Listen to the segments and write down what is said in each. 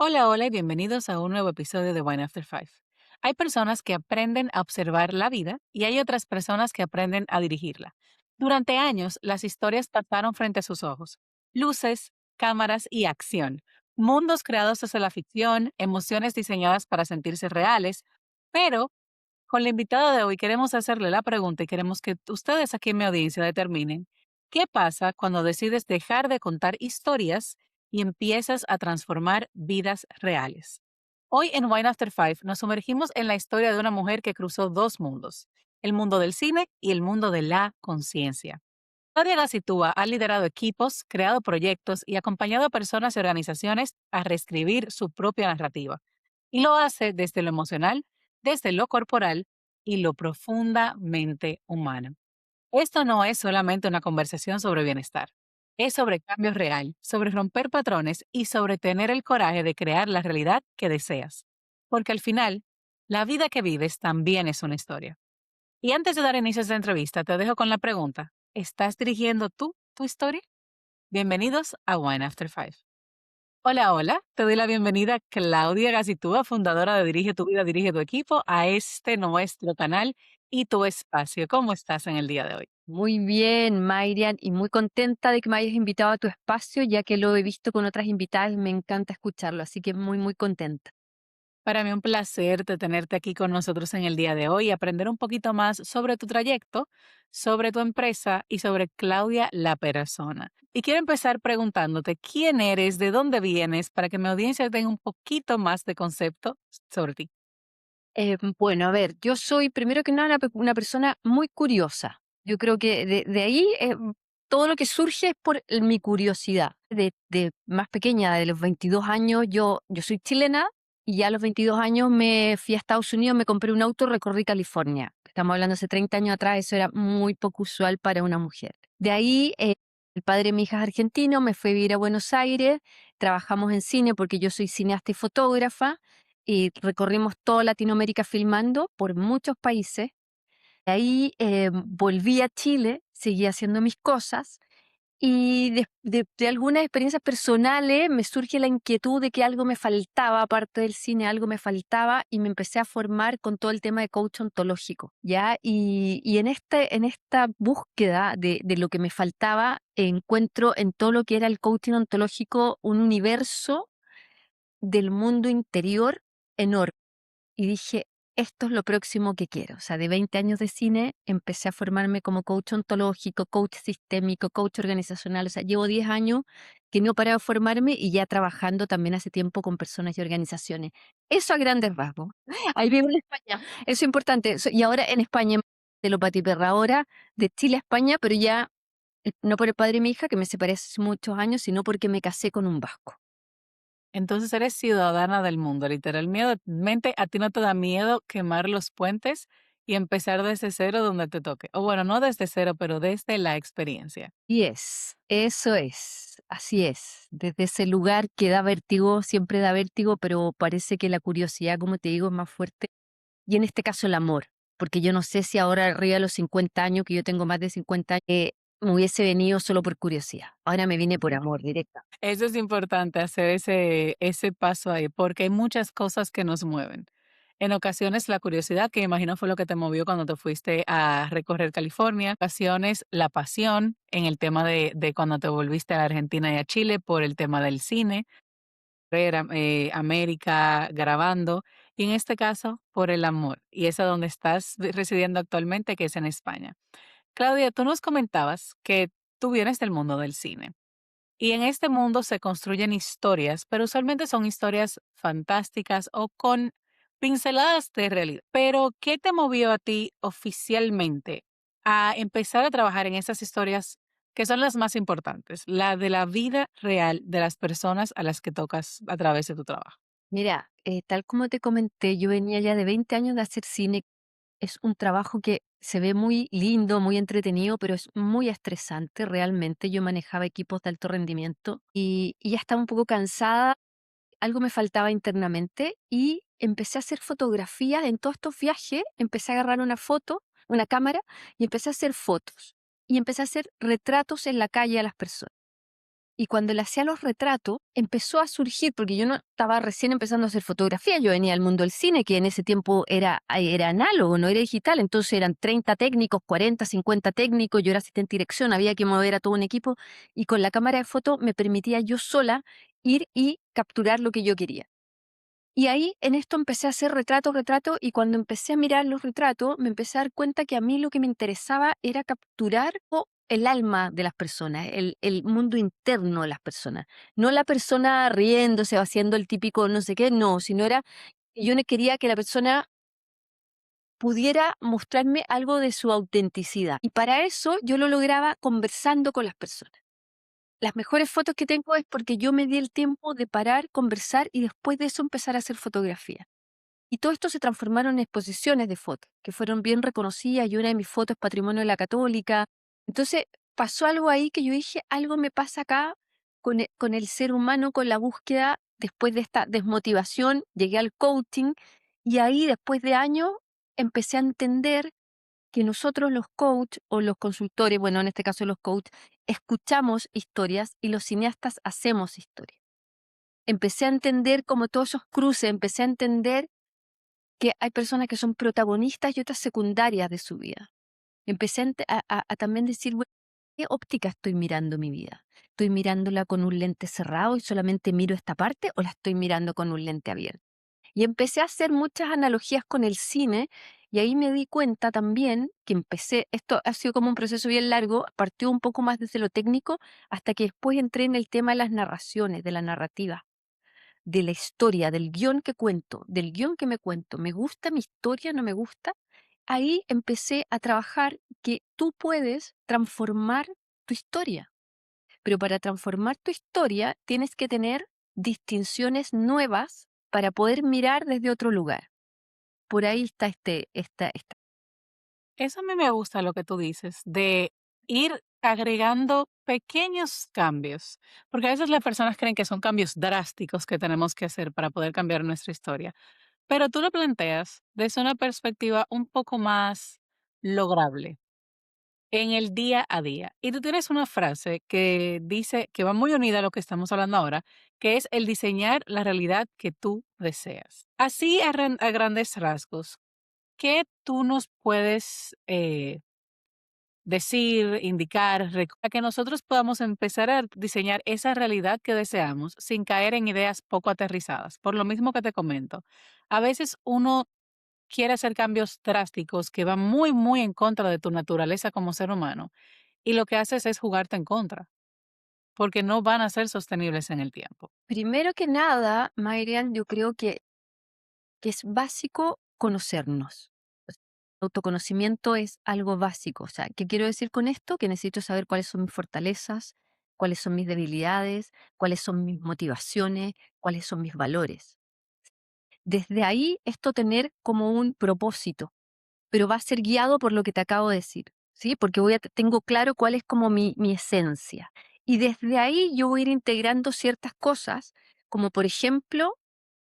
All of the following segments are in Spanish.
Hola, hola y bienvenidos a un nuevo episodio de Wine After Five. Hay personas que aprenden a observar la vida y hay otras personas que aprenden a dirigirla. Durante años, las historias pasaron frente a sus ojos. Luces, cámaras y acción. Mundos creados desde la ficción, emociones diseñadas para sentirse reales. Pero con la invitada de hoy queremos hacerle la pregunta y queremos que ustedes aquí en mi audiencia determinen qué pasa cuando decides dejar de contar historias y empiezas a transformar vidas reales. Hoy en Wine After Five nos sumergimos en la historia de una mujer que cruzó dos mundos, el mundo del cine y el mundo de la conciencia. Nadia Gacitúa ha liderado equipos, creado proyectos y acompañado a personas y organizaciones a reescribir su propia narrativa. Y lo hace desde lo emocional, desde lo corporal y lo profundamente humano. Esto no es solamente una conversación sobre bienestar. Es sobre cambio real, sobre romper patrones y sobre tener el coraje de crear la realidad que deseas. Porque al final, la vida que vives también es una historia. Y antes de dar inicio a esta entrevista, te dejo con la pregunta: ¿estás dirigiendo tú tu historia? Bienvenidos a Wine After Five. Hola, hola. Te doy la bienvenida, Claudia Gacitúa, fundadora de Dirige tu vida, dirige tu equipo, a este nuestro canal y tu espacio. ¿Cómo estás en el día de hoy? Muy bien, Mairian, y muy contenta de que me hayas invitado a tu espacio, ya que lo he visto con otras invitadas y me encanta escucharlo, así que muy contenta. Para mí un placer de tenerte aquí con nosotros en el día de hoy y aprender un poquito más sobre tu trayecto, sobre tu empresa y sobre Claudia la persona. Y quiero empezar preguntándote quién eres, de dónde vienes, para que mi audiencia tenga un poquito más de concepto sobre ti. Bueno, a ver, yo soy primero que nada una persona muy curiosa. Yo creo que de ahí todo lo que surge es por mi curiosidad. De más pequeña, de los 22 años, yo soy chilena y ya a los 22 años me fui a Estados Unidos, me compré un auto, recorrí California. Estamos hablando hace 30 años atrás, eso era muy poco usual para una mujer. De ahí, el padre de mi hija es argentino, me fue a vivir a Buenos Aires, trabajamos en cine porque yo soy cineasta y fotógrafa y recorrimos toda Latinoamérica filmando por muchos países. De ahí volví a Chile, seguí haciendo mis cosas y de algunas experiencias personales me surge la inquietud de que algo me faltaba, aparte del cine, algo me faltaba y me empecé a formar con todo el tema de coach ontológico, ¿ya? Y en esta búsqueda de lo que me faltaba, encuentro en todo lo que era el coaching ontológico un universo del mundo interior enorme y dije, esto es lo próximo que quiero. O sea, de 20 años de cine empecé a formarme como coach ontológico, coach sistémico, coach organizacional. O sea, llevo 10 años que no he parado de formarme y ya trabajando también hace tiempo con personas y organizaciones. Eso a grandes rasgos. Ahí vivo en España. Eso es importante. Y ahora en España, de lo Perra ahora, de Chile a España, pero ya no por el padre de mi hija, que me separé hace muchos años, sino porque me casé con un vasco. Entonces eres ciudadana del mundo, literalmente a ti no te da miedo quemar los puentes y empezar desde cero donde te toque. O bueno, no desde cero, pero desde la experiencia. Y eso es, así es. Desde ese lugar que da vértigo, siempre da vértigo, pero parece que la curiosidad, como te digo, es más fuerte. Y en este caso el amor, porque yo no sé si ahora arriba de los 50 años, que yo tengo más de 50 años, me hubiese venido solo por curiosidad. Ahora me vine por amor directa. Eso es importante, hacer ese paso ahí, porque hay muchas cosas que nos mueven. En ocasiones la curiosidad, que imagino fue lo que te movió cuando te fuiste a recorrer California. En ocasiones la pasión en el tema de cuando te volviste a la Argentina y a Chile por el tema del cine, ver América grabando. Y en este caso, por el amor. Y es a donde estás residiendo actualmente, que es en España. Claudia, tú nos comentabas que tú vienes del mundo del cine. Y en este mundo se construyen historias, pero usualmente son historias fantásticas o con pinceladas de realidad. Pero, ¿qué te movió a ti oficialmente a empezar a trabajar en esas historias que son las más importantes, la de la vida real de las personas a las que tocas a través de tu trabajo? Mira, tal como te comenté, yo venía ya de 20 años de hacer cine. Es un trabajo que se ve muy lindo, muy entretenido, pero es muy estresante realmente. Yo manejaba equipos de alto rendimiento y ya estaba un poco cansada, algo me faltaba internamente y empecé a hacer fotografías en todos estos viajes, empecé a agarrar una foto, una cámara y empecé a hacer fotos y empecé a hacer retratos en la calle a las personas. Y cuando le hacía los retratos, empezó a surgir, porque yo no estaba recién empezando a hacer fotografía, yo venía del mundo del cine, que en ese tiempo era análogo, no era digital, entonces eran 30 técnicos, 40, 50 técnicos, yo era asistente de dirección, había que mover a todo un equipo, y con la cámara de foto me permitía yo sola ir y capturar lo que yo quería. Y ahí en esto empecé a hacer retratos, retratos, y cuando empecé a mirar los retratos, me empecé a dar cuenta que a mí lo que me interesaba era capturar el alma de las personas, el mundo interno de las personas. No la persona riéndose o haciendo el típico no sé qué, no, sino era que yo no quería que la persona pudiera mostrarme algo de su autenticidad. Y para eso yo lo lograba conversando con las personas. Las mejores fotos que tengo es porque yo me di el tiempo de parar, conversar y después de eso empezar a hacer fotografía. Y todo esto se transformaron en exposiciones de fotos, que fueron bien reconocidas, y una de mis fotos es Patrimonio de la Católica. Entonces, pasó algo ahí que yo dije, algo me pasa acá con el ser humano, con la búsqueda, después de esta desmotivación, llegué al coaching, y ahí, después de años, empecé a entender que nosotros los coach o los consultores, bueno, en este caso los coach, escuchamos historias y los cineastas hacemos historias. Empecé a entender como todos esos cruces, empecé a entender que hay personas que son protagonistas y otras secundarias de su vida. Empecé a también decir, bueno, ¿qué óptica estoy mirando mi vida? ¿Estoy mirándola con un lente cerrado y solamente miro esta parte o la estoy mirando con un lente abierto? Y empecé a hacer muchas analogías con el cine y ahí me di cuenta también que empecé, esto ha sido como un proceso bien largo, partió un poco más desde lo técnico hasta que después entré en el tema de las narraciones, de la narrativa, de la historia, del guión que cuento, del guión que me cuento. ¿Me gusta mi historia? ¿No me gusta? Ahí empecé a trabajar que tú puedes transformar tu historia, pero para transformar tu historia tienes que tener distinciones nuevas para poder mirar desde otro lugar. Por ahí está esta. Eso a mí me gusta lo que tú dices, de ir agregando pequeños cambios, porque a veces las personas creen que son cambios drásticos que tenemos que hacer para poder cambiar nuestra historia, pero tú lo planteas desde una perspectiva un poco más lograble en el día a día. Y tú tienes una frase que dice que va muy unida a lo que estamos hablando ahora, que es el diseñar la realidad que tú deseas. Así a grandes rasgos, ¿qué tú nos puedes decir, indicar, para que nosotros podamos empezar a diseñar esa realidad que deseamos sin caer en ideas poco aterrizadas? Por lo mismo que te comento, a veces uno quiere hacer cambios drásticos que van muy, muy en contra de tu naturaleza como ser humano y lo que haces es jugarte en contra, porque no van a ser sostenibles en el tiempo. Primero que nada, Marian, yo creo que es básico conocernos. O sea, autoconocimiento es algo básico. O sea, ¿qué quiero decir con esto? Que necesito saber cuáles son mis fortalezas, cuáles son mis debilidades, cuáles son mis motivaciones, cuáles son mis valores. Desde ahí, esto tener como un propósito, pero va a ser guiado por lo que te acabo de decir, ¿sí? Porque tengo claro cuál es como mi esencia. Y desde ahí yo voy a ir integrando ciertas cosas, como por ejemplo,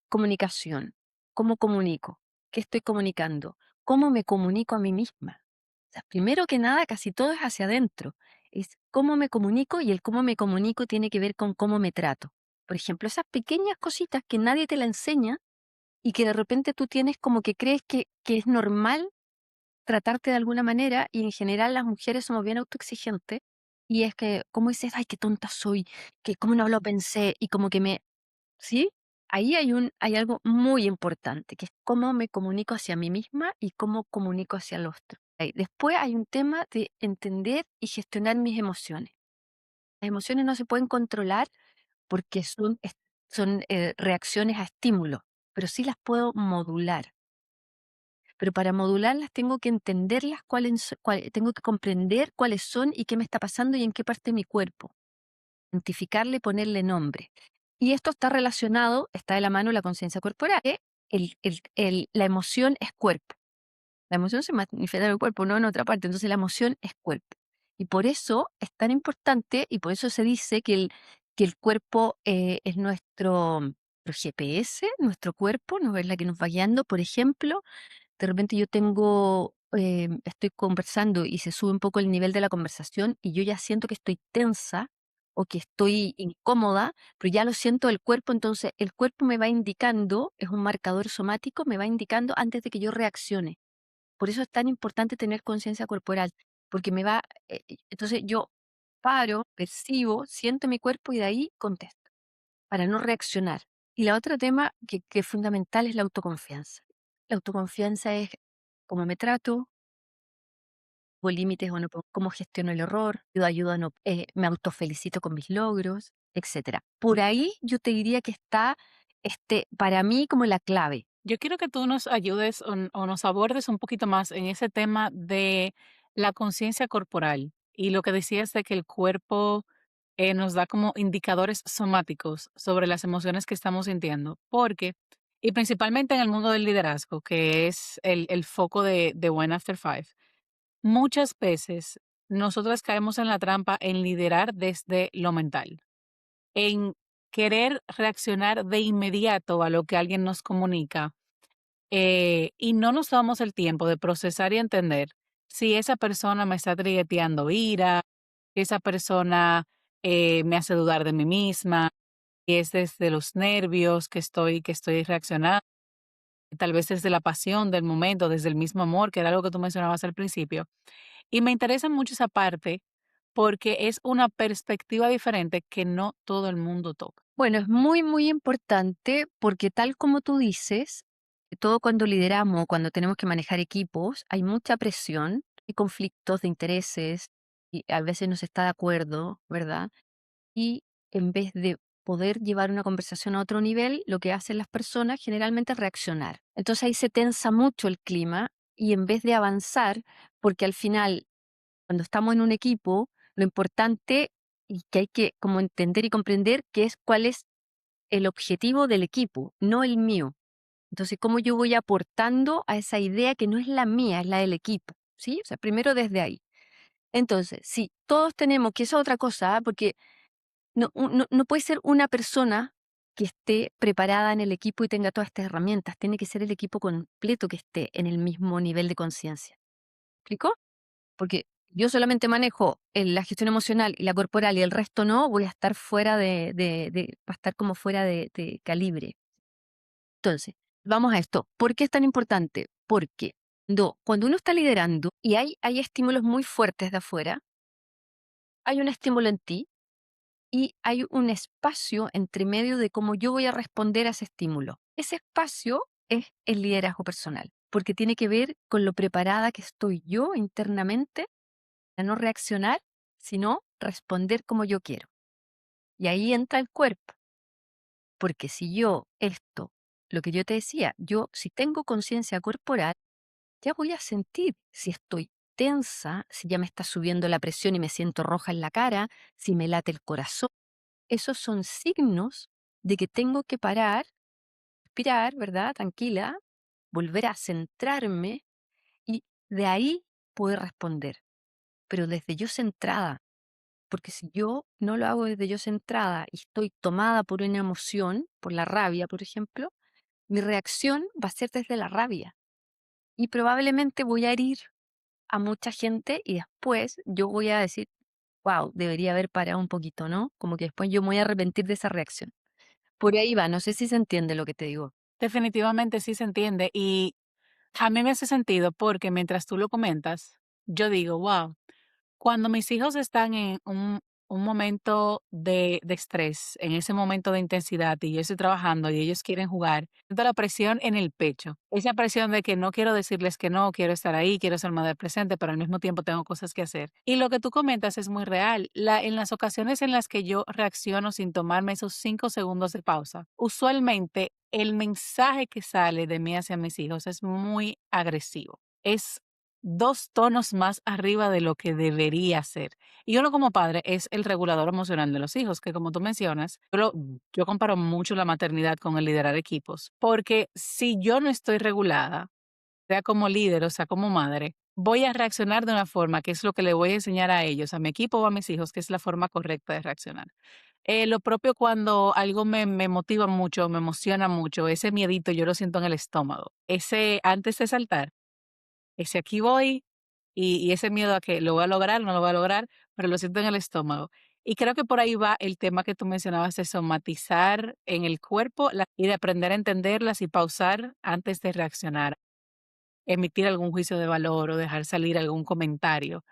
comunicación. ¿Cómo comunico? ¿Qué estoy comunicando? ¿Cómo me comunico a mí misma? O sea, primero que nada, casi todo es hacia adentro. Es cómo me comunico, y el cómo me comunico tiene que ver con cómo me trato. Por ejemplo, esas pequeñas cositas que nadie te la enseña y que de repente tú tienes como que crees que es normal tratarte de alguna manera, y en general las mujeres somos bien autoexigentes, y es que, como dices, ay, qué tonta soy, que cómo no lo pensé, y como que ¿sí? Ahí hay algo muy importante, que es cómo me comunico hacia mí misma y cómo comunico hacia el otro. Después hay un tema de entender y gestionar mis emociones. Las emociones no se pueden controlar porque son reacciones a estímulos, pero sí las puedo modular. Pero para modularlas tengo que entenderlas, tengo que comprender cuáles son y qué me está pasando y en qué parte de mi cuerpo. Identificarle y ponerle nombre. Y esto está relacionado, está de la mano la conciencia corporal, que la emoción es cuerpo. La emoción se manifiesta en el cuerpo, no en otra parte. Entonces la emoción es cuerpo. Y por eso es tan importante, y por eso se dice que el cuerpo es nuestro GPS, nuestro cuerpo, ¿no? Es la que nos va guiando. Por ejemplo, de repente estoy conversando y se sube un poco el nivel de la conversación y yo ya siento que estoy tensa o que estoy incómoda, pero ya lo siento el cuerpo, entonces el cuerpo me va indicando, es un marcador somático, me va indicando antes de que yo reaccione. Por eso es tan importante tener conciencia corporal, porque me va, entonces yo paro, percibo, siento mi cuerpo y de ahí contesto, para no reaccionar. Y la otro tema que es fundamental es la autoconfianza. La autoconfianza es cómo me trato, pongo límites o no, cómo gestiono el error, yo ayudo a no, me autofelicito con mis logros, etcétera. Por ahí yo te diría que está, para mí como la clave. Yo quiero que tú nos ayudes o nos abordes un poquito más en ese tema de la conciencia corporal y lo que decías de que el cuerpo nos da como indicadores somáticos sobre las emociones que estamos sintiendo, porque, y principalmente en el mundo del liderazgo, que es el foco de One After Five, muchas veces nosotras caemos en la trampa en liderar desde lo mental, en querer reaccionar de inmediato a lo que alguien nos comunica y no nos damos el tiempo de procesar y entender si esa persona me está trigueteando ira, si esa persona me hace dudar de mí misma, y es desde los nervios que estoy reaccionando, tal vez desde la pasión del momento, desde el mismo amor, que era algo que tú mencionabas al principio. Y me interesa mucho esa parte porque es una perspectiva diferente que no todo el mundo toca. Bueno, es muy, muy importante porque tal como tú dices, todo cuando lideramos, cuando tenemos que manejar equipos, hay mucha presión, hay conflictos de intereses y a veces no se está de acuerdo, ¿verdad? Y en vez de poder llevar una conversación a otro nivel, lo que hacen las personas generalmente es reaccionar. Entonces ahí se tensa mucho el clima y en vez de avanzar, porque al final, cuando estamos en un equipo, lo importante y que hay que como entender y comprender que es cuál es el objetivo del equipo, no el mío. Entonces, cómo yo voy aportando a esa idea que no es la mía, es la del equipo, ¿sí? O sea, primero desde ahí. Entonces, si todos tenemos, que esa es otra cosa, porque no puede ser una persona que esté preparada en el equipo y tenga todas estas herramientas, tiene que ser el equipo completo que esté en el mismo nivel de conciencia. ¿Explico? Porque yo solamente manejo la gestión emocional y la corporal y el resto no, voy a estar fuera va a estar como fuera de calibre. Entonces, vamos a esto. ¿Por qué es tan importante? Porque cuando uno está liderando y hay estímulos muy fuertes de afuera, hay un estímulo en ti y hay un espacio entre medio de cómo yo voy a responder a ese estímulo. Ese espacio es el liderazgo personal, porque tiene que ver con lo preparada que estoy yo internamente a no reaccionar, sino responder como yo quiero. Y ahí entra el cuerpo, porque si lo que yo te decía, yo si tengo conciencia corporal, ya voy a sentir si estoy tensa, si ya me está subiendo la presión y me siento roja en la cara, si me late el corazón. Esos son signos de que tengo que parar, respirar, ¿verdad? Tranquila, volver a centrarme y de ahí poder responder. Pero desde yo centrada, porque si yo no lo hago desde yo centrada y estoy tomada por una emoción, por la rabia, por ejemplo, mi reacción va a ser desde la rabia y probablemente voy a herir a mucha gente y después yo voy a decir, wow, debería haber parado un poquito, ¿no? Como que después yo me voy a arrepentir de esa reacción. Por ahí va, no sé si se entiende lo que te digo. Definitivamente sí se entiende y a mí me hace sentido porque mientras tú lo comentas, yo digo, wow. Cuando mis hijos están en un momento de estrés, en ese momento de intensidad, y yo estoy trabajando y ellos quieren jugar, siento la presión en el pecho. Esa presión de que no quiero decirles que no, quiero estar ahí, quiero ser madre presente, pero al mismo tiempo tengo cosas que hacer. Y lo que tú comentas es muy real. En las ocasiones en las que yo reacciono sin tomarme esos 5 segundos de pausa, usualmente el mensaje que sale de mí hacia mis hijos es muy agresivo. Es 2 tonos más arriba de lo que debería ser. Y uno como padre es el regulador emocional de los hijos, que como tú mencionas, yo comparo mucho la maternidad con el liderar equipos, porque si yo no estoy regulada, sea como líder o sea como madre, voy a reaccionar de una forma que es lo que le voy a enseñar a ellos, a mi equipo o a mis hijos, que es la forma correcta de reaccionar. Lo propio cuando algo me motiva mucho, me emociona mucho, ese miedito yo lo siento en el estómago. Ese antes de saltar, ese aquí voy y ese miedo a que lo voy a lograr, no lo voy a lograr, pero lo siento en el estómago. Y creo que por ahí va el tema que tú mencionabas de somatizar en el cuerpo y de aprender a entenderlas y pausar antes de reaccionar, emitir algún juicio de valor o dejar salir algún comentario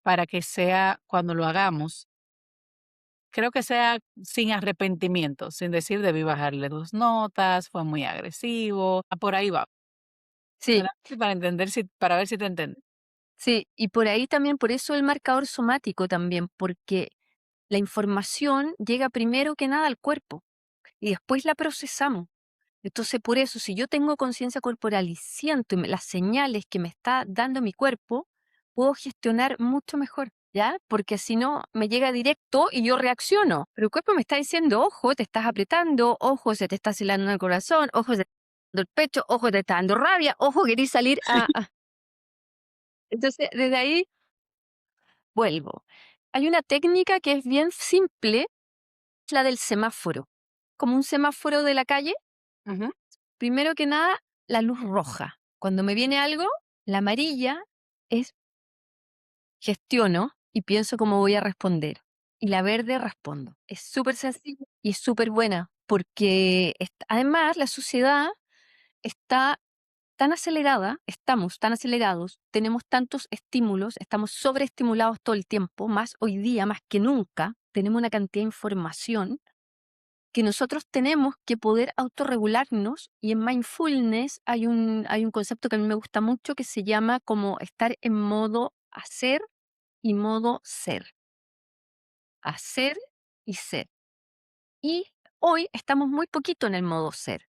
para que sea cuando lo hagamos, creo que sea sin arrepentimiento, sin decir debí bajarle 2 notas, fue muy agresivo, por ahí va. Sí, Solamente para entender si para ver si te entiendo. sí, y por ahí también, por eso el marcador somático también, porque la información llega primero que nada al cuerpo y después la procesamos. Entonces, por eso, si yo tengo conciencia corporal y siento las señales que me está dando mi cuerpo, puedo gestionar mucho mejor, ¿ya? Porque si no, me llega directo y yo reacciono. Pero el cuerpo me está diciendo, ojo, te estás apretando, ojo, se te está acelerando el corazón, ojo, se te está dando el pecho, ojo, te está dando rabia, ojo, querés salir a. Entonces, desde ahí vuelvo. Hay una técnica que es bien simple, es la del semáforo. Como un semáforo de la calle. Ujú. Primero que nada, la luz roja. Cuando me viene algo, la amarilla es gestiono y pienso cómo voy a responder. Y la verde respondo. Es súper sencillo y es súper buena porque además la sociedad está tan acelerada, estamos tan acelerados, tenemos tantos estímulos, estamos sobreestimulados todo el tiempo, más hoy día, más que nunca, tenemos una cantidad de información que nosotros tenemos que poder autorregularnos y en mindfulness hay un concepto que a mí me gusta mucho que se llama como estar en modo hacer y modo ser. Hacer y ser. Y hoy estamos muy poquito en el modo ser,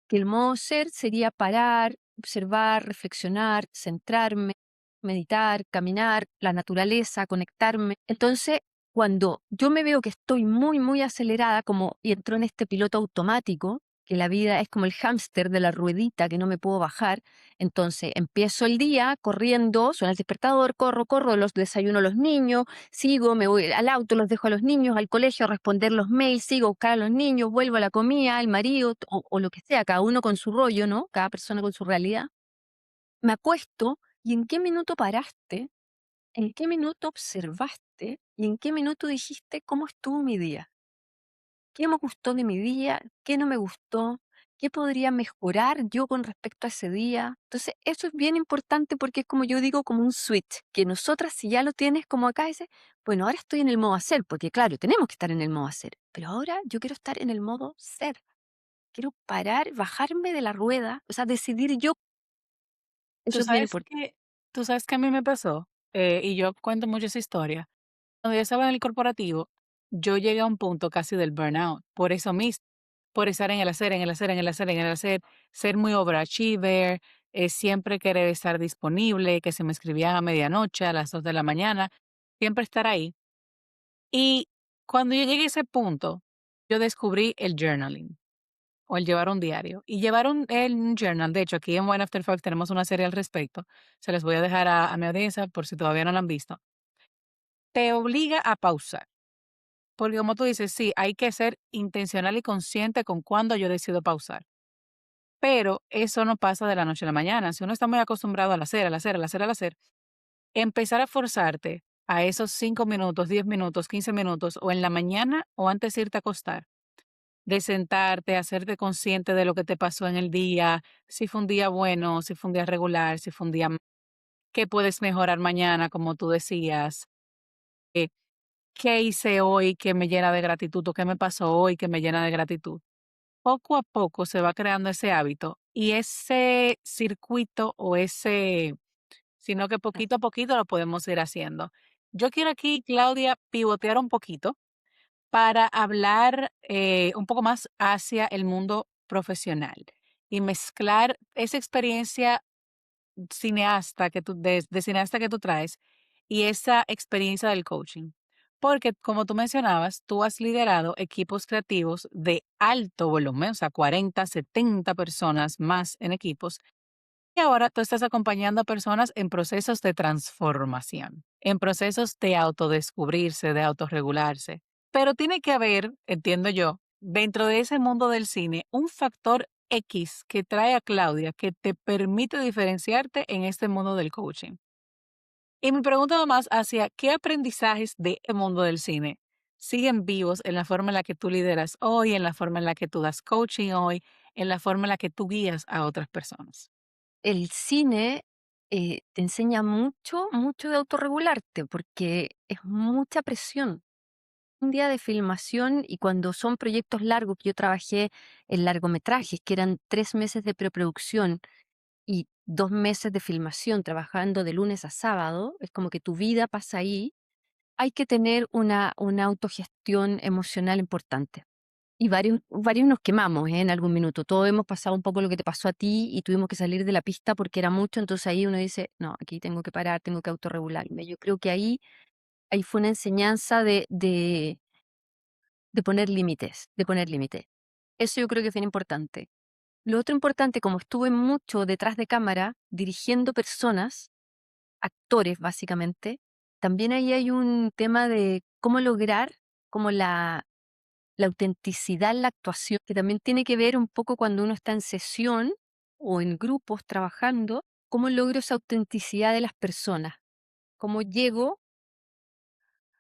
que el modo ser sería parar, observar, reflexionar, centrarme, meditar, caminar, la naturaleza, conectarme. Entonces, cuando yo me veo que estoy muy, muy acelerada, como y entro en este piloto automático, que la vida es como el hámster de la ruedita que no me puedo bajar, entonces empiezo el día corriendo, suena el despertador, corro, corro, los desayuno a los niños, sigo, me voy al auto, los dejo a los niños, al colegio, a responder los mails, sigo a buscar a los niños, vuelvo a la comida, al marido, o lo que sea, cada uno con su rollo, ¿no? Cada persona con su realidad. Me acuesto y ¿en qué minuto paraste? ¿En qué minuto observaste? ¿Y en qué minuto dijiste cómo estuvo mi día? ¿Qué me gustó de mi día? ¿Qué no me gustó? ¿Qué podría mejorar yo con respecto a ese día? Entonces, eso es bien importante porque es como yo digo, como un switch, que nosotras si ya lo tienes como acá, dices, bueno, ahora estoy en el modo hacer, porque claro, tenemos que estar en el modo hacer, pero ahora yo quiero estar en el modo ser. Quiero parar, bajarme de la rueda, o sea, decidir yo. Eso ¿Tú es bien sabes importante. qué tú sabes qué a mí me pasó? Y yo cuento mucho esa historia. Cuando yo estaba en el corporativo, yo llegué a un punto casi del burnout, por eso mismo, por estar en el hacer, en el hacer, en el hacer, en el hacer, ser muy overachiever, siempre querer estar disponible, que se me escribían a medianoche, a las 2 de la mañana, siempre estar ahí. Y cuando yo llegué a ese punto, yo descubrí el journaling o el llevar un diario. Y llevar un journal, de hecho, aquí en One After Five tenemos una serie al respecto, se les voy a dejar a mi audiencia por si todavía no la han visto. Te obliga a pausar. Porque como tú dices, sí, hay que ser intencional y consciente con cuándo yo decido pausar. Pero eso no pasa de la noche a la mañana. Si uno está muy acostumbrado al hacer, al hacer, al hacer, al hacer, empezar a forzarte a esos 5 minutos, 10 minutos, 15 minutos, o en la mañana o antes de irte a acostar, de sentarte, hacerte consciente de lo que te pasó en el día, si fue un día bueno, si fue un día regular, si fue un día que puedes mejorar mañana, como tú decías. eh, ¿Qué hice hoy que me llena de gratitud o qué me pasó hoy que me llena de gratitud? Poco a poco se va creando ese hábito y ese circuito o sino que poquito a poquito lo podemos ir haciendo. Yo quiero aquí, Claudia, pivotear un poquito para hablar un poco más hacia el mundo profesional y mezclar esa experiencia de cineasta que tú traes y esa experiencia del coaching. Porque, como tú mencionabas, tú has liderado equipos creativos de alto volumen, o sea, 40, 70 personas más en equipos, y ahora tú estás acompañando a personas en procesos de transformación, en procesos de autodescubrirse, de autorregularse. Pero tiene que haber, entiendo yo, dentro de ese mundo del cine, un factor X que trae a Claudia que te permite diferenciarte en este mundo del coaching. Y mi pregunta va más hacia qué aprendizajes de el mundo del cine siguen vivos en la forma en la que tú lideras hoy, en la forma en la que tú das coaching hoy, en la forma en la que tú guías a otras personas. El cine te enseña mucho, mucho de autorregularte, porque es mucha presión. Un día de filmación y cuando son proyectos largos, que yo trabajé en largometrajes, que eran 3 meses de preproducción y 2 meses de filmación, trabajando de lunes a sábado, es como que tu vida pasa ahí. Hay que tener una autogestión emocional importante. Y varios nos quemamos, en algún minuto. Todos hemos pasado un poco lo que te pasó a ti y tuvimos que salir de la pista porque era mucho. Entonces ahí uno dice, no, aquí tengo que parar, tengo que autorregularme. Yo creo que ahí fue una enseñanza de poner límites, de poner límites. Eso yo creo que es bien importante. Lo otro importante, como estuve mucho detrás de cámara, dirigiendo personas, actores básicamente, también ahí hay un tema de cómo lograr como la autenticidad en la actuación, que también tiene que ver un poco cuando uno está en sesión o en grupos trabajando, cómo logro esa autenticidad de las personas, cómo llego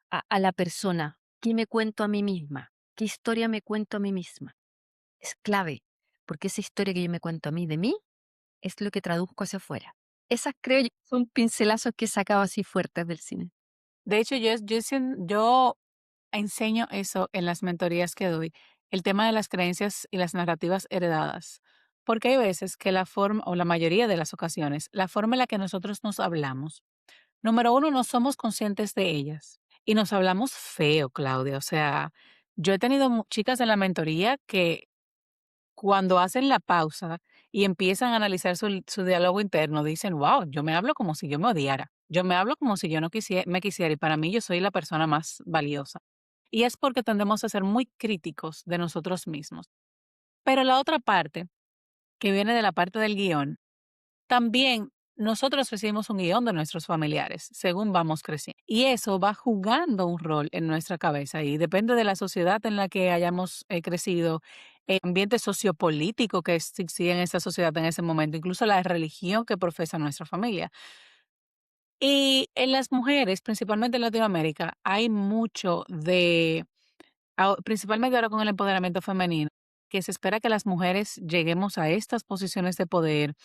a la persona, qué me cuento a mí misma, qué historia me cuento a mí misma. Es clave, porque esa historia que yo me cuento a mí de mí es lo que traduzco hacia afuera. Esas creo yo son pincelazos que he sacado así fuertes del cine. De hecho, yo enseño eso en las mentorías que doy, el tema de las creencias y las narrativas heredadas, porque hay veces que la forma, o la mayoría de las ocasiones, la forma en la que nosotros nos hablamos, número uno, no somos conscientes de ellas y nos hablamos feo, Claudia. O sea, yo he tenido chicas en la mentoría que cuando hacen la pausa y empiezan a analizar su diálogo interno, dicen, wow, yo me hablo como si yo me odiara, yo me hablo como si yo no me quisiera y para mí yo soy la persona más valiosa. Y es porque tendemos a ser muy críticos de nosotros mismos. Pero la otra parte, que viene de la parte del guión, también nosotros recibimos un guión de nuestros familiares según vamos creciendo. Y eso va jugando un rol en nuestra cabeza y depende de la sociedad en la que hayamos crecido, el ambiente sociopolítico que existía en esa sociedad en ese momento, incluso la religión que profesa nuestra familia. Y en las mujeres, principalmente en Latinoamérica, hay mucho de, principalmente ahora con el empoderamiento femenino, que se espera que las mujeres lleguemos a estas posiciones de poder,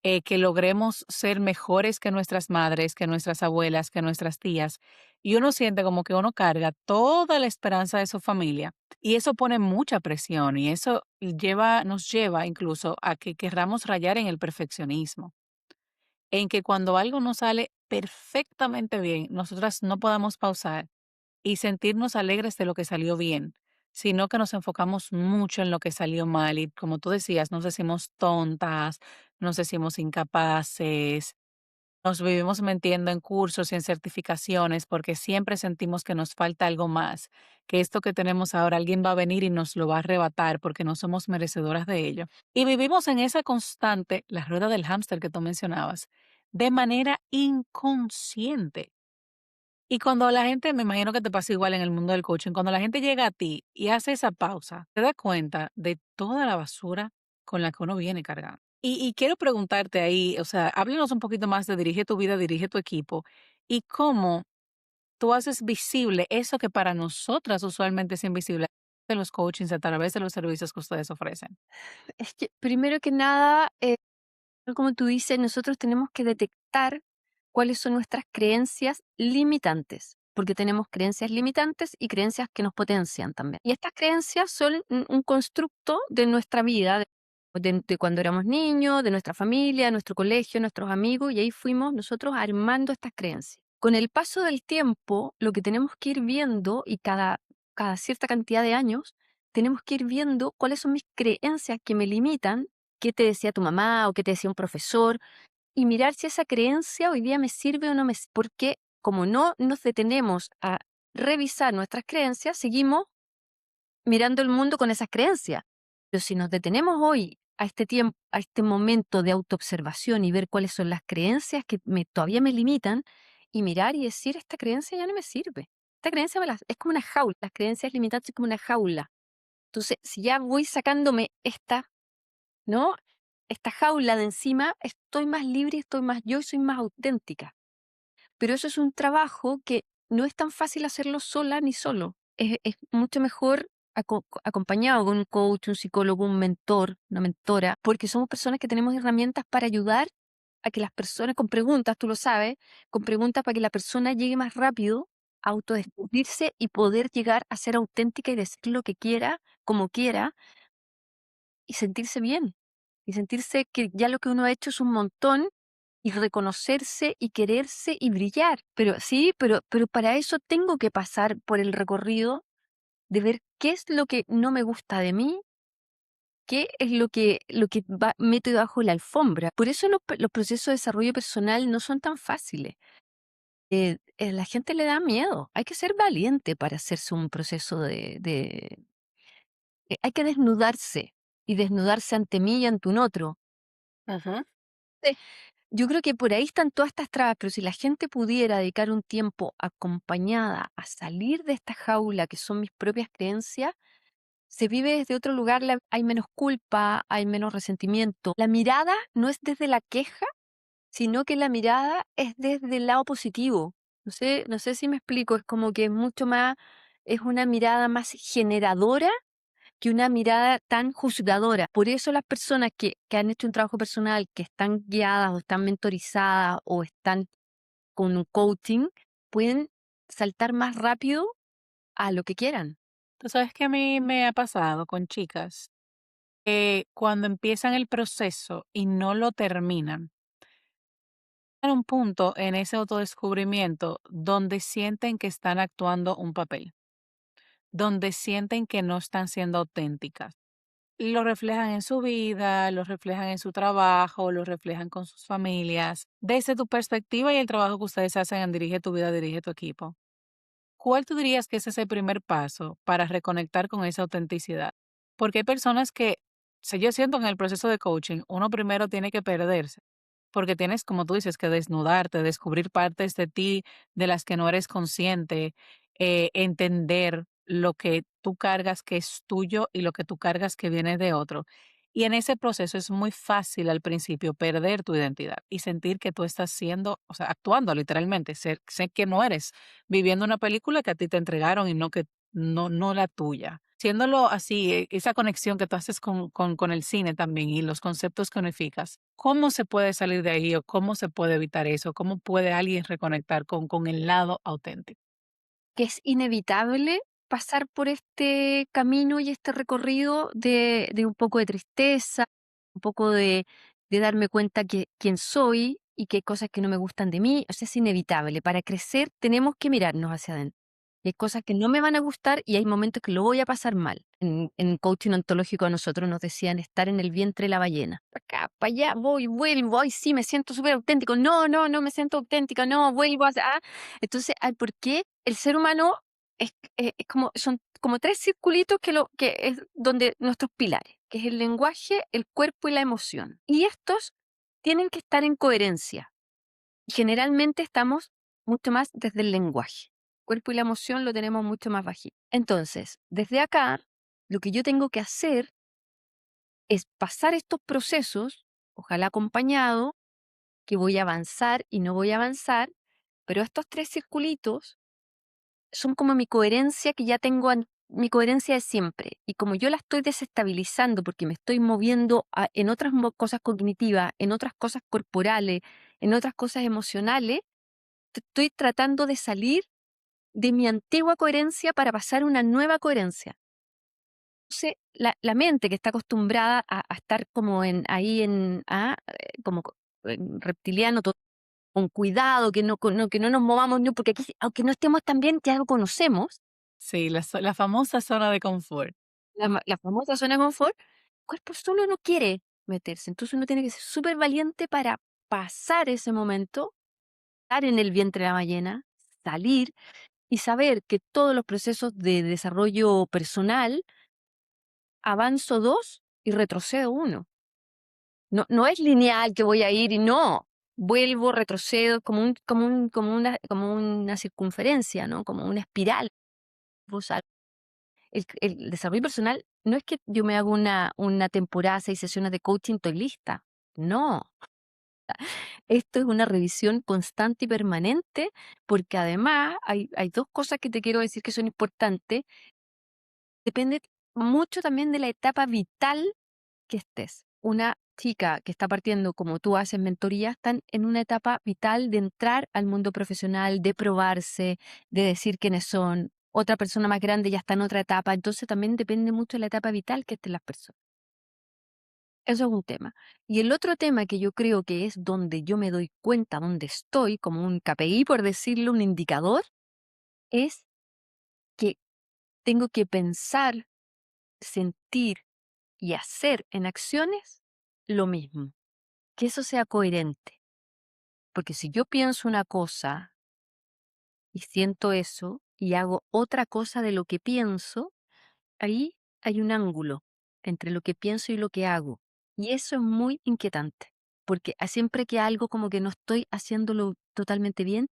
que logremos ser mejores que nuestras madres, que nuestras abuelas, que nuestras tías. Y uno siente como que uno carga toda la esperanza de su familia. Y eso pone mucha presión y eso nos lleva incluso a que querramos rayar en el perfeccionismo, en que cuando algo nos sale perfectamente bien, nosotras no podamos pausar y sentirnos alegres de lo que salió bien, sino que nos enfocamos mucho en lo que salió mal y como tú decías, nos decimos tontas, nos decimos incapaces, nos vivimos mintiendo en cursos y en certificaciones porque siempre sentimos que nos falta algo más, que esto que tenemos ahora alguien va a venir y nos lo va a arrebatar porque no somos merecedoras de ello. Y vivimos en esa constante, la rueda del hámster que tú mencionabas, de manera inconsciente. Y cuando la gente, me imagino que te pasa igual en el mundo del coaching, cuando la gente llega a ti y hace esa pausa, te das cuenta de toda la basura con la que uno viene cargando. Y quiero preguntarte ahí, o sea, háblanos un poquito más de dirige tu vida, dirige tu equipo y cómo tú haces visible eso que para nosotras usualmente es invisible de los coachings a través de los servicios que ustedes ofrecen. Es que primero que nada, tal como tú dices, nosotros tenemos que detectar cuáles son nuestras creencias limitantes, porque tenemos creencias limitantes y creencias que nos potencian también. Y estas creencias son un constructo de nuestra vida, de cuando éramos niños, de nuestra familia, de nuestro colegio, nuestros amigos, y ahí fuimos nosotros armando estas creencias. Con el paso del tiempo, lo que tenemos que ir viendo, y cada cierta cantidad de años, tenemos que ir viendo cuáles son mis creencias que me limitan, qué te decía tu mamá o qué te decía un profesor, y mirar si esa creencia hoy día me sirve o no me sirve. Porque como no nos detenemos a revisar nuestras creencias, seguimos mirando el mundo con esas creencias. Pero si nos detenemos hoy a este tiempo, a este momento de autoobservación y ver cuáles son las creencias que todavía me limitan, y mirar y decir, esta creencia ya no me sirve. Esta creencia es como una jaula, las creencias limitantes son como una jaula. Entonces, si ya voy sacándome esta, ¿no? Esta jaula de encima, estoy más libre, estoy más yo y soy más auténtica. Pero eso es un trabajo que no es tan fácil hacerlo sola ni solo. es mucho mejor acompañado con un coach, un psicólogo, un mentor, una mentora, porque somos personas que tenemos herramientas para ayudar a que las personas, con preguntas, tú lo sabes, con preguntas para que la persona llegue más rápido a autodescubrirse y poder llegar a ser auténtica y decir lo que quiera, como quiera, y sentirse bien. Y sentirse que ya lo que uno ha hecho es un montón y reconocerse y quererse y brillar. Pero sí, pero para eso tengo que pasar por el recorrido de ver qué es lo que no me gusta de mí, qué es lo que meto debajo de la alfombra. Por eso los procesos de desarrollo personal no son tan fáciles. La gente le da miedo. Hay que ser valiente para hacerse un proceso hay que desnudarse y desnudarse ante mí y ante un otro. Ajá. Yo creo que por ahí están todas estas trabas, pero si la gente pudiera dedicar un tiempo acompañada a salir de esta jaula que son mis propias creencias, se vive desde otro lugar, hay menos culpa, hay menos resentimiento. La mirada no es desde la queja, sino que la mirada es desde el lado positivo. No sé si me explico, es como que es mucho más, es una mirada más generadora que una mirada tan juzgadora. Por eso las personas que han hecho un trabajo personal, que están guiadas o están mentorizadas o están con un coaching, pueden saltar más rápido a lo que quieran. Tú sabes que a mí me ha pasado con chicas que cuando empiezan el proceso y no lo terminan, en un punto en ese autodescubrimiento donde sienten que están actuando un papel, donde sienten que no están siendo auténticas. Lo reflejan en su vida, lo reflejan en su trabajo, lo reflejan con sus familias. Desde tu perspectiva y el trabajo que ustedes hacen en Dirige tu vida, dirige tu equipo, ¿cuál tú dirías que ese es el primer paso para reconectar con esa autenticidad? Porque hay personas que, si yo siento en el proceso de coaching, uno primero tiene que perderse, porque tienes, como tú dices, que desnudarte, descubrir partes de ti de las que no eres consciente, entender lo que tú cargas que es tuyo y lo que tú cargas que viene de otro. Y en ese proceso es muy fácil al principio perder tu identidad y sentir que tú estás siendo, o sea, actuando literalmente, sé que no eres viviendo una película que a ti te entregaron y no que no la tuya. Siéndolo así, esa conexión que tú haces con el cine también y los conceptos que unificas, ¿cómo se puede salir de ahí o cómo se puede evitar eso? ¿Cómo puede alguien reconectar con el lado auténtico? Que es inevitable pasar por este camino y este recorrido de un poco de tristeza, un poco de darme cuenta que quién soy y que hay cosas que no me gustan de mí. O sea, es inevitable. Para crecer tenemos que mirarnos hacia adentro. Y hay cosas que no me van a gustar y hay momentos que lo voy a pasar mal. En coaching ontológico a nosotros nos decían estar en el vientre de la ballena. Pa' acá, para allá, voy, vuelvo, ay, sí, me siento súper auténtico. No, no, no me siento auténtica, no, vuelvo a... Entonces, ¿por qué el ser humano es como, son como tres circulitos que es donde nuestros pilares, que es el lenguaje, el cuerpo y la emoción. Y estos tienen que estar en coherencia. Y generalmente estamos mucho más desde el lenguaje. El cuerpo y la emoción lo tenemos mucho más bajito. Entonces, desde acá, lo que yo tengo que hacer es pasar estos procesos, ojalá acompañado, que voy a avanzar y no voy a avanzar, pero estos tres circulitos son como mi coherencia que ya tengo, mi coherencia de siempre. Y como yo la estoy desestabilizando porque me estoy moviendo en otras cosas cognitivas, en otras cosas corporales, en otras cosas emocionales, estoy tratando de salir de mi antigua coherencia para pasar a una nueva coherencia. Entonces, la mente que está acostumbrada a estar como ahí como en reptiliano, con cuidado, que no nos movamos, no, porque aquí, aunque no estemos tan bien, ya lo conocemos. Sí, la famosa zona de confort. La famosa zona de confort, el cuerpo solo no quiere meterse. Entonces uno tiene que ser súper valiente para pasar ese momento, estar en el vientre de la ballena, salir y saber que todos los procesos de desarrollo personal, avanzo dos y retrocedo uno. No, no es lineal que voy a ir y no. Vuelvo, retrocedo, como una circunferencia, ¿no? Como una espiral. El desarrollo personal no es que yo me haga una temporada, 6 sesiones de coaching, estoy lista. No. Esto es una revisión constante y permanente, porque además hay 2 cosas que te quiero decir que son importantes. Depende mucho también de la etapa vital que estés. Una chica que está partiendo, como tú haces mentoría, están en una etapa vital de entrar al mundo profesional, de probarse, de decir quiénes son. Otra persona más grande ya está en otra etapa, entonces también depende mucho de la etapa vital que estén las personas. Eso es un tema. Y el otro tema que yo creo que es donde yo me doy cuenta dónde estoy, como un KPI, por decirlo, un indicador, es que tengo que pensar, sentir y hacer en acciones lo mismo, que eso sea coherente. Porque si yo pienso una cosa y siento eso y hago otra cosa de lo que pienso, ahí hay un ángulo entre lo que pienso y lo que hago. Y eso es muy inquietante, porque siempre que algo como que no estoy haciéndolo totalmente bien,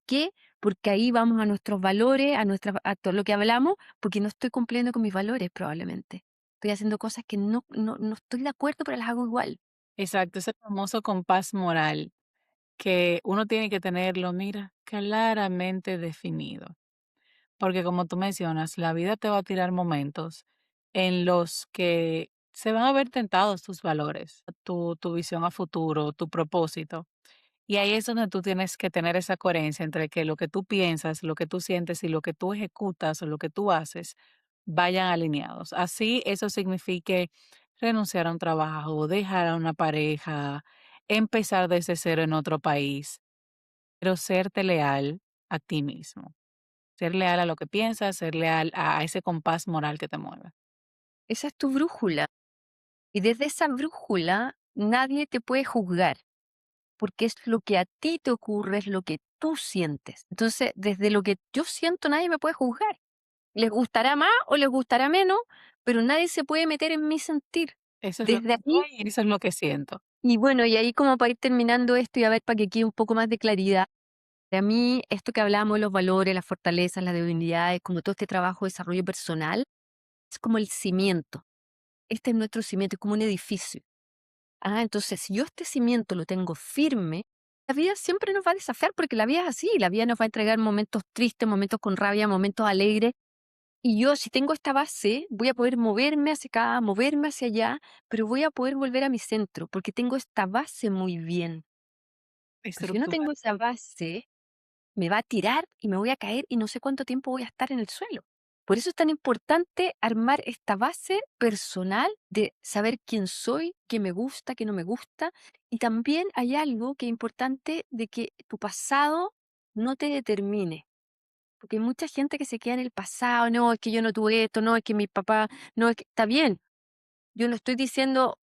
¿qué? Porque ahí vamos a nuestros valores, a todo lo que hablamos, porque no estoy cumpliendo con mis valores probablemente. Estoy haciendo cosas que no estoy de acuerdo, pero las hago igual. Exacto, ese famoso compás moral que uno tiene que tenerlo, mira, claramente definido. Porque como tú mencionas, la vida te va a tirar momentos en los que se van a ver tentados tus valores, tu visión a futuro, tu propósito. Y ahí es donde tú tienes que tener esa coherencia entre que lo que tú piensas, lo que tú sientes y lo que tú ejecutas o lo que tú haces vayan alineados. Así eso signifique renunciar a un trabajo, dejar a una pareja, empezar desde cero en otro país, pero serte leal a ti mismo. Ser leal a lo que piensas, ser leal a ese compás moral que te mueve. Esa es tu brújula. Y desde esa brújula nadie te puede juzgar, porque es lo que a ti te ocurre, es lo que tú sientes. Entonces, desde lo que yo siento, nadie me puede juzgar. Les gustará más o les gustará menos, pero nadie se puede meter en mi sentir. Eso es lo que Desde ahí, soy y eso es lo que siento. y bueno, y ahí como para ir terminando esto y a ver para que quede un poco más de claridad. Para mí, esto que hablamos de los valores, las fortalezas, las debilidades, como todo este trabajo de desarrollo personal, es como el cimiento. Este es nuestro cimiento, es como un edificio. Entonces, si yo este cimiento lo tengo firme, la vida siempre nos va a desafiar porque la vida es así, la vida nos va a entregar momentos tristes, momentos con rabia, momentos alegres. Y yo, si tengo esta base, voy a poder moverme hacia acá, moverme hacia allá, pero voy a poder volver a mi centro porque tengo esta base muy bien. Pero si yo no Estructura. tengo esa base, me va a tirar y me voy a caer y no sé cuánto tiempo voy a estar en el suelo. Por eso es tan importante armar esta base personal de saber quién soy, qué me gusta, qué no me gusta. Y también hay algo que es importante de que tu pasado no te determine. Porque hay mucha gente que se queda en el pasado, no, es que yo no tuve esto, no, es que mi papá, no, es que está bien. Yo no estoy diciendo,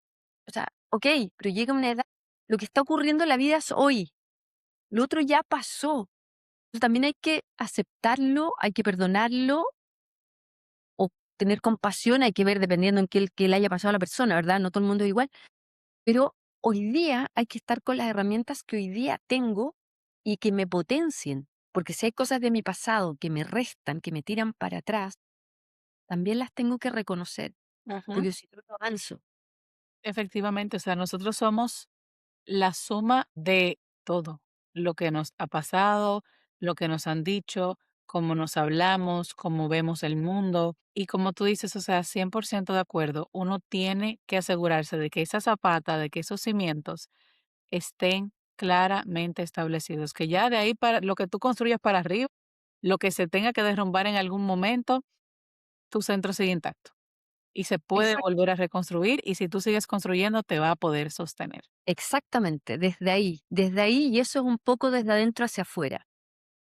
o sea, ok, pero llega una edad, lo que está ocurriendo en la vida es hoy, lo otro ya pasó. Entonces, también hay que aceptarlo, hay que perdonarlo o tener compasión, hay que ver dependiendo en qué le haya pasado a la persona, ¿verdad? No todo el mundo es igual, pero hoy día hay que estar con las herramientas que hoy día tengo y que me potencien, porque si hay cosas de mi pasado que me restan, que me tiran para atrás, también las tengo que reconocer, Ujú. porque si no, no avanzo. Efectivamente, o sea, nosotros somos la suma de todo, lo que nos ha pasado, lo que nos han dicho, cómo nos hablamos, cómo vemos el mundo. Y como tú dices, o sea, 100% de acuerdo, uno tiene que asegurarse de que esa zapata, de que esos cimientos estén claramente establecidos, que ya de ahí para lo que tú construyas para arriba, lo que se tenga que derrumbar en algún momento, tu centro sigue intacto y se puede Exacto. volver a reconstruir y si tú sigues construyendo te va a poder sostener. Exactamente, desde ahí, y eso es un poco desde adentro hacia afuera.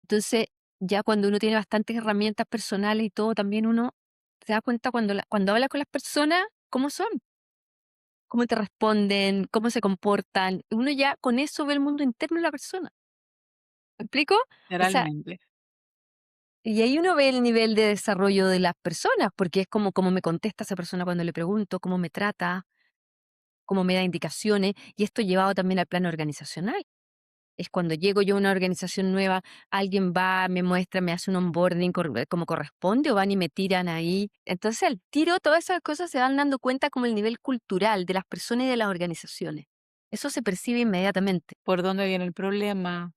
Entonces, ya cuando uno tiene bastantes herramientas personales y todo, también uno se da cuenta cuando habla con las personas, cómo son, cómo te responden, cómo se comportan. Uno ya con eso ve el mundo interno de la persona. ¿Me explico? O sea, Literalmente. y ahí uno ve el nivel de desarrollo de las personas, porque es como cómo me contesta esa persona cuando le pregunto, cómo me trata, cómo me da indicaciones, y esto llevado también al plano organizacional. Es cuando llego yo a una organización nueva, alguien va, me muestra, me hace un onboarding como corresponde o van y me tiran ahí. Entonces, al tiro, todas esas cosas se van dando cuenta como el nivel cultural de las personas y de las organizaciones. Eso se percibe inmediatamente. por dónde viene el problema,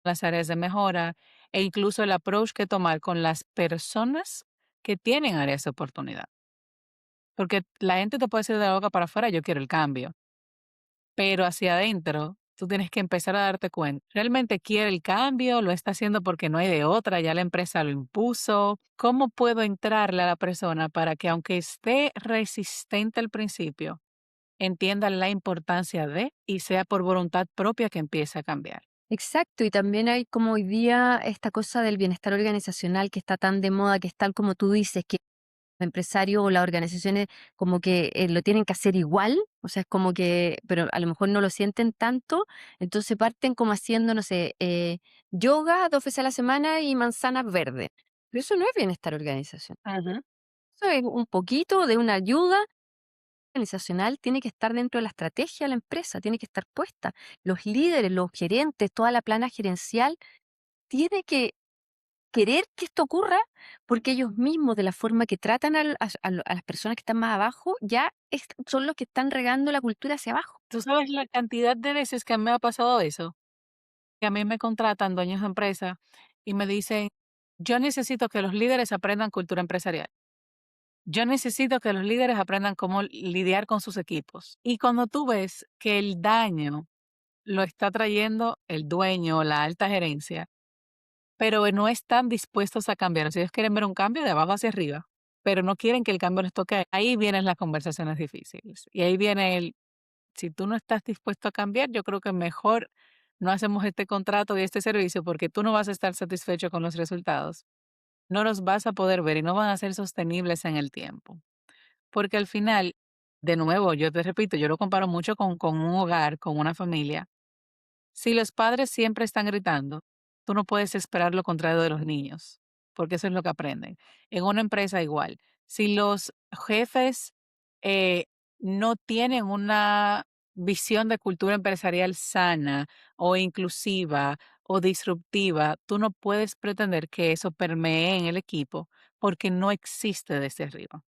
las áreas de mejora e incluso el approach que tomar con las personas que tienen áreas de oportunidad. Porque la gente te puede decir de la boca para afuera, yo quiero el cambio, pero hacia adentro tú tienes que empezar a darte cuenta. ¿Realmente quiere el cambio? ¿Lo está haciendo porque no hay de otra? ¿Ya la empresa lo impuso? ¿Cómo puedo entrarle a la persona para que aunque esté resistente al principio, entienda la importancia de y sea por voluntad propia que empiece a cambiar? Exacto, y también hay como hoy día esta cosa del bienestar organizacional que está tan de moda, que es tal como tú dices, que el empresario o las organizaciones como que lo tienen que hacer igual, o sea, es como que, pero a lo mejor no lo sienten tanto, entonces parten como haciendo, no sé, yoga 2 veces a la semana y manzanas verdes. Pero eso no es bienestar organizacional. Ujú. Eso es un poquito de una ayuda organizacional, tiene que estar dentro de la estrategia de la empresa, tiene que estar puesta. Los líderes, los gerentes, toda la plana gerencial tiene que querer que esto ocurra, porque ellos mismos, de la forma que tratan a las personas que están más abajo, ya son los que están regando la cultura hacia abajo. ¿Tú sabes la cantidad de veces que me ha pasado eso? Que a mí me contratan dueños de empresa y me dicen, yo necesito que los líderes aprendan cultura empresarial. Yo necesito que los líderes aprendan cómo lidiar con sus equipos. Y cuando tú ves que el daño lo está trayendo el dueño o la alta gerencia, pero no están dispuestos a cambiar. O sea, ellos quieren ver un cambio de abajo hacia arriba, pero no quieren que el cambio les toque. Ahí vienen las conversaciones difíciles. Y ahí viene el, si tú no estás dispuesto a cambiar, yo creo que mejor no hacemos este contrato y este servicio porque tú no vas a estar satisfecho con los resultados. No los vas a poder ver y no van a ser sostenibles en el tiempo. Porque al final, de nuevo, yo te repito, yo lo comparo mucho con un hogar, con una familia. Si los padres siempre están gritando, tú no puedes esperar lo contrario de los niños, porque eso es lo que aprenden. En una empresa igual. Si los jefes eh, no tienen una visión de cultura empresarial sana o inclusiva o disruptiva, tú no puedes pretender que eso permee en el equipo porque no existe desde arriba.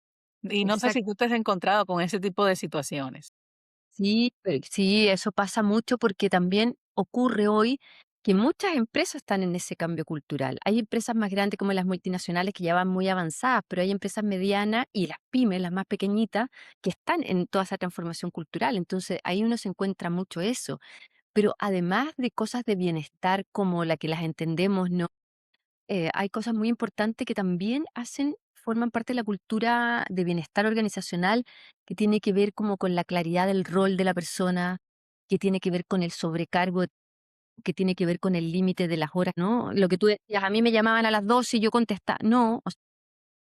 Y no sé si tú te has encontrado con ese tipo de situaciones. Sí, sí, eso pasa mucho porque también ocurre hoy que muchas empresas están en ese cambio cultural. Hay empresas más grandes como las multinacionales que ya van muy avanzadas, pero hay empresas medianas y las pymes, las más pequeñitas, que están en toda esa transformación cultural. Entonces ahí uno se encuentra mucho eso. Pero además de cosas de bienestar como la que las entendemos, ¿no? Hay cosas muy importantes que también forman parte de la cultura de bienestar organizacional, que tiene que ver como con la claridad del rol de la persona, que tiene que ver con el sobrecargo, que tiene que ver con el límite de las horas, ¿no? Lo que tú decías, a mí me llamaban a las 12 y yo contestaba, no.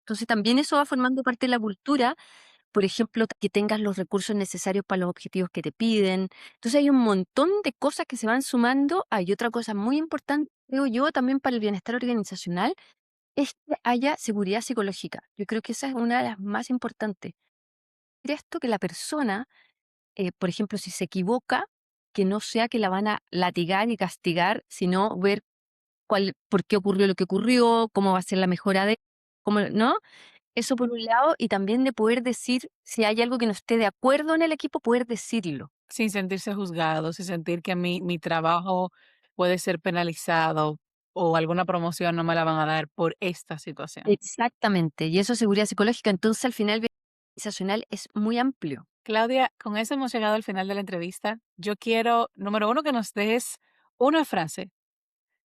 Entonces también eso va formando parte de la cultura, por ejemplo, que tengas los recursos necesarios para los objetivos que te piden. Entonces hay un montón de cosas que se van sumando. Hay otra cosa muy importante, creo yo, también para el bienestar organizacional, es que haya seguridad psicológica. Yo creo que esa es una de las más importantes. Esto que la persona, por ejemplo, si se equivoca, que no sea que la van a latigar y castigar, sino ver por qué ocurrió lo que ocurrió, cómo va a ser la mejora cómo, ¿no? Eso por un lado, y también de poder decir, si hay algo que no esté de acuerdo en el equipo, poder decirlo. Sin sentirse juzgados, sin sentir que mi trabajo puede ser penalizado o alguna promoción no me la van a dar por esta situación. Exactamente, y eso es seguridad psicológica. Entonces, al final, el bienestar organizacional es muy amplio. Claudia, con eso hemos llegado al final de la entrevista. Yo quiero, número uno, que nos des una frase,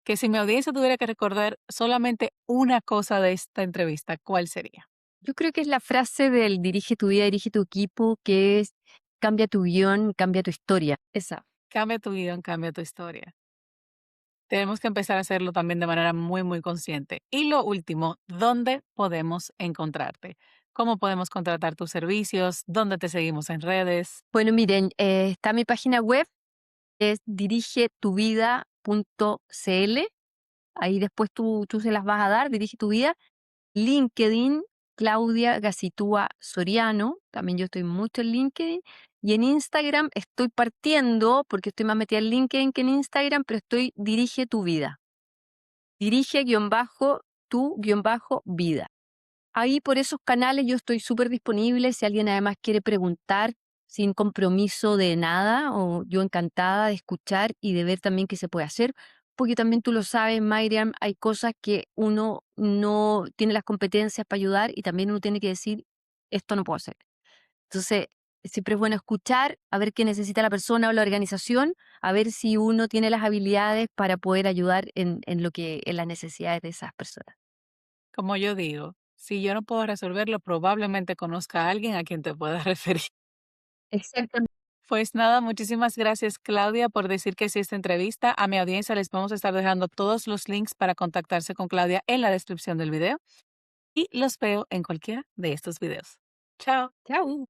que si mi audiencia tuviera que recordar solamente una cosa de esta entrevista, ¿cuál sería? Yo creo que es la frase del dirige tu vida, dirige tu equipo, que es cambia tu guión, cambia tu historia. Esa. Cambia tu vida, cambia tu historia. Tenemos que empezar a hacerlo también de manera muy, muy consciente. Y lo último, ¿dónde podemos encontrarte? ¿Cómo podemos contratar tus servicios? ¿Dónde te seguimos en redes? Bueno, miren, está mi página web, es dirigetuvida.cl. Ahí después tú se las vas a dar, dirige tu vida. LinkedIn, Claudia Gacitúa Soriano, también yo estoy mucho en LinkedIn. Y en Instagram estoy partiendo, porque estoy más metida en LinkedIn que en Instagram, pero estoy dirige tu vida. Dirige-tu-vida. Ahí por esos canales yo estoy súper disponible. Si alguien además quiere preguntar sin compromiso de nada, o yo encantada de escuchar y de ver también qué se puede hacer, porque también tú lo sabes, Miriam, hay cosas que uno no tiene las competencias para ayudar y también uno tiene que decir, esto no puedo hacer. Entonces, siempre es bueno escuchar, a ver qué necesita la persona o la organización, a ver si uno tiene las habilidades para poder ayudar en las necesidades de esas personas. Como yo digo, si yo no puedo resolverlo, probablemente conozca a alguien a quien te pueda referir. Exactamente. Pues nada, muchísimas gracias, Claudia, por decir que sí a esta entrevista. A mi audiencia les vamos a estar dejando todos los links para contactarse con Claudia en la descripción del video y los veo en cualquiera de estos videos. Chao. Chao.